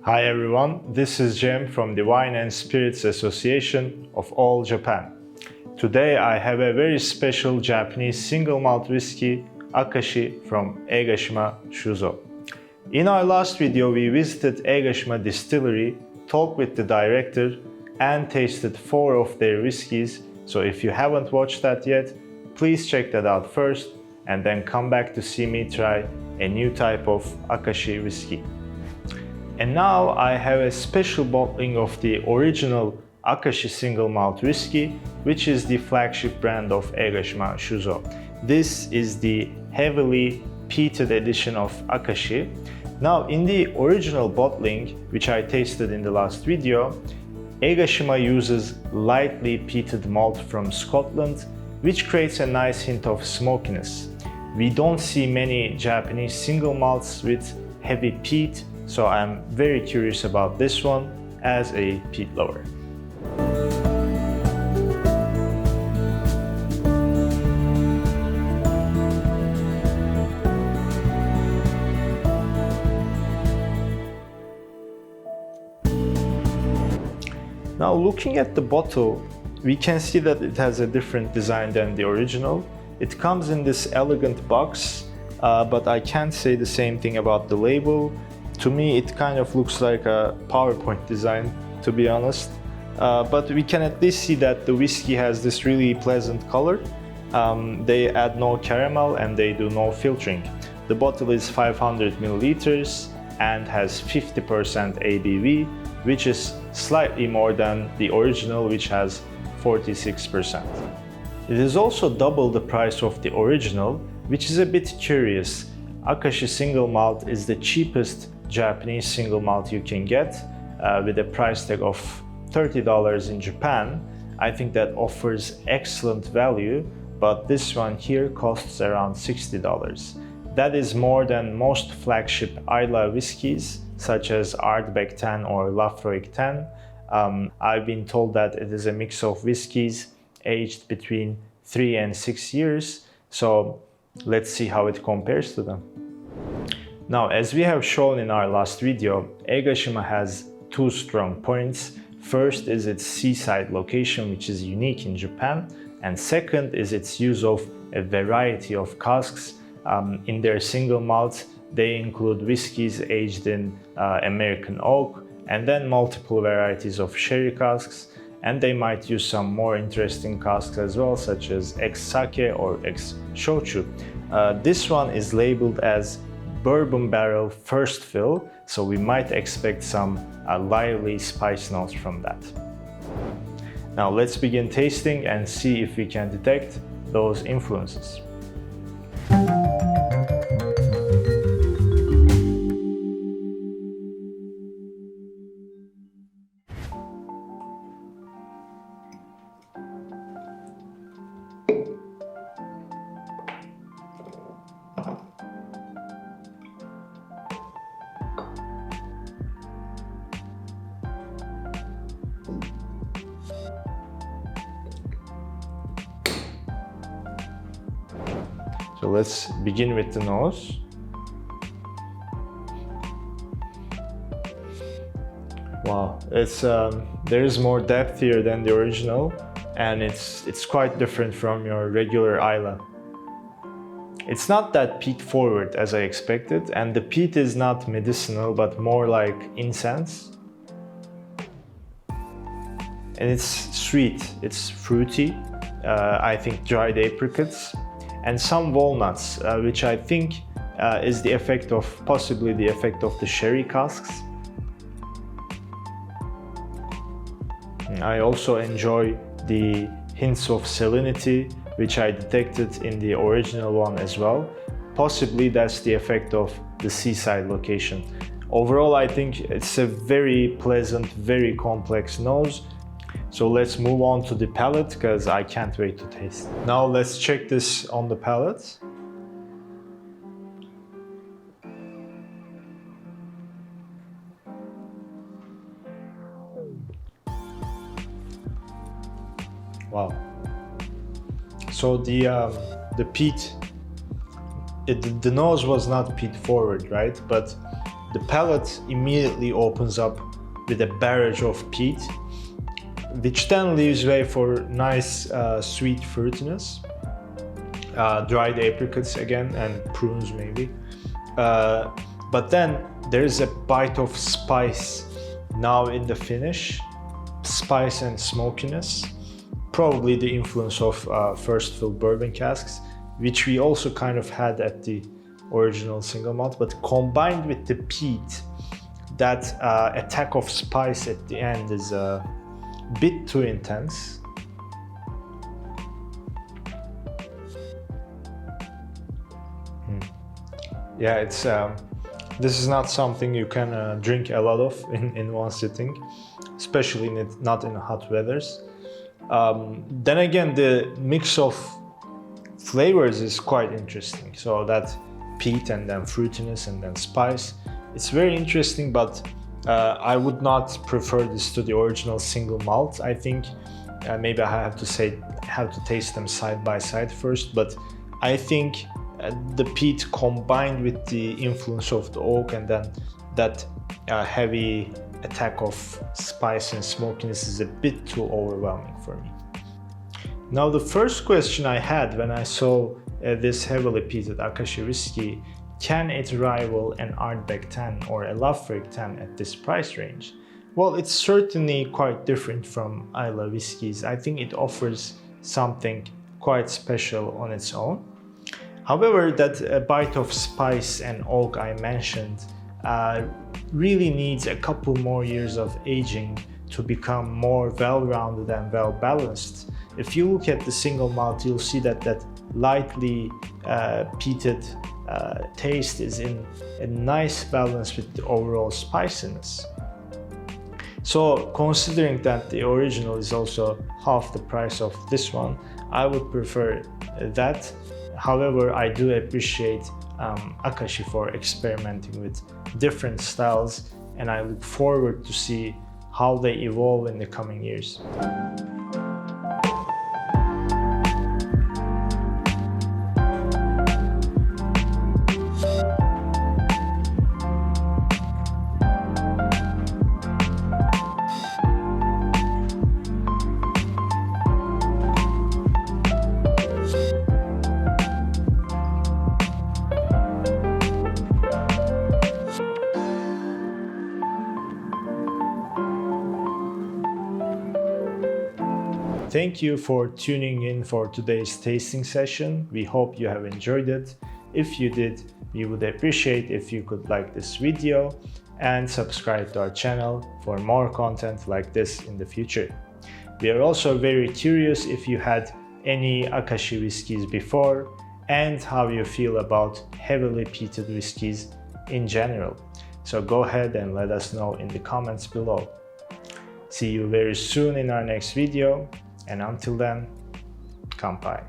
Hi everyone, this is Jem from the Wine and Spirits Association of all Japan. Today I have a very special Japanese single malt whiskey, Akashi from Eigashima Shuzo. In our last video we visited Eigashima Distillery, talked with the director and tasted 4 of their whiskeys, so if you haven't watched that yet, please check that out first and then come back to see me try a new type of Akashi whiskey. And now I have a special bottling of the original Akashi single malt whiskey, which is the flagship brand of Eigashima Shuzo. This is the heavily peated edition of Akashi. Now in the original bottling, which I tasted in the last video, Eigashima uses lightly peated malt from Scotland, which creates a nice hint of smokiness. We don't see many Japanese single malts with heavy peat, so I'm very curious about this one as a peat lover. Now looking at the bottle, we can see that it has a different design than the original. It comes in this elegant box, but I can't say the same thing about the label. To me, it kind of looks like a PowerPoint design, to be honest. But we can at least see that the whiskey has this really pleasant color. They add no caramel and they do no filtering. The bottle is 500 milliliters and has 50% ABV, which is slightly more than the original, which has 46%. It is also double the price of the original, which is a bit curious. Akashi single malt is the cheapest Japanese single malt you can get, with a price tag of $30 in Japan. I think that offers excellent value, but this one here costs around $60. That is more than most flagship Islay whiskies, such as Ardbeg 10 or Laphroaig 10. I've been told that it is a mix of whiskies aged between 3 and 6 years, so let's see how it compares to them. Now, as we have shown in our last video, Eigashima has 2 strong points. First is its seaside location, which is unique in Japan, and second is its use of a variety of casks. In their single malts, they include whiskies aged in American oak, and then multiple varieties of sherry casks, and they might use some more interesting casks as well, such as ex-sake or ex-shochu. This one is labeled as bourbon barrel first fill, so we might expect some lively spice notes from that. Now let's begin tasting and see if we can detect those influences. So let's begin with the nose. Wow, there is more depth here than the original, and it's quite different from your regular Islay. It's not that peat forward as I expected, and the peat is not medicinal but more like incense. And it's sweet, it's fruity, I think dried apricots, and some walnuts, which I think is possibly the effect of the sherry casks. I also enjoy the hints of salinity, which I detected in the original one as well. Possibly that's the effect of the seaside location. Overall, I think it's a very pleasant, very complex nose. So let's move on to the palate, because I can't wait to taste. Now let's check this on the palate. Wow. So the peat, the nose was not peat forward, right? But The palate immediately opens up with a barrage of peat, which then leaves way for nice sweet fruitiness, dried apricots again, and prunes maybe. But then there's a bite of spice now in the finish, spice and smokiness, probably the influence of first fill bourbon casks, which we also kind of had at the original single malt, but combined with the peat, that attack of spice at the end is a bit too intense. Yeah, it's this is not something you can drink a lot of in one sitting, especially not in hot weathers. Then again, the mix of flavors is quite interesting. So that peat and then fruitiness and then spice, it's very interesting, but I would not prefer this to the original single malt. I think maybe I have to taste them side by side first, but I think the peat combined with the influence of the oak and then that heavy attack of spice and smokiness is a bit too overwhelming for me. Now, the first question I had when I saw this heavily peated Akashi whiskey, can it rival an Ardbeg 10 or a Lafroig 10 at this price range? Well, it's certainly quite different from Islay whiskies. I think it offers something quite special on its own. However, that bite of spice and oak I mentioned really needs a couple more years of aging to become more well-rounded and well-balanced. If you look at the single malt, you'll see that lightly peated taste is in a nice balance with the overall spiciness. So considering that the original is also half the price of this one, I would prefer that. However, I do appreciate Akashi for experimenting with different styles, and I look forward to see how they evolve in the coming years. Thank you for tuning in for today's tasting session. We hope you have enjoyed it. If you did, we would appreciate if you could like this video and subscribe to our channel for more content like this in the future. We are also very curious if you had any Akashi whiskies before and how you feel about heavily peated whiskies in general. So go ahead and let us know in the comments below. See you very soon in our next video. And until then, kanpai.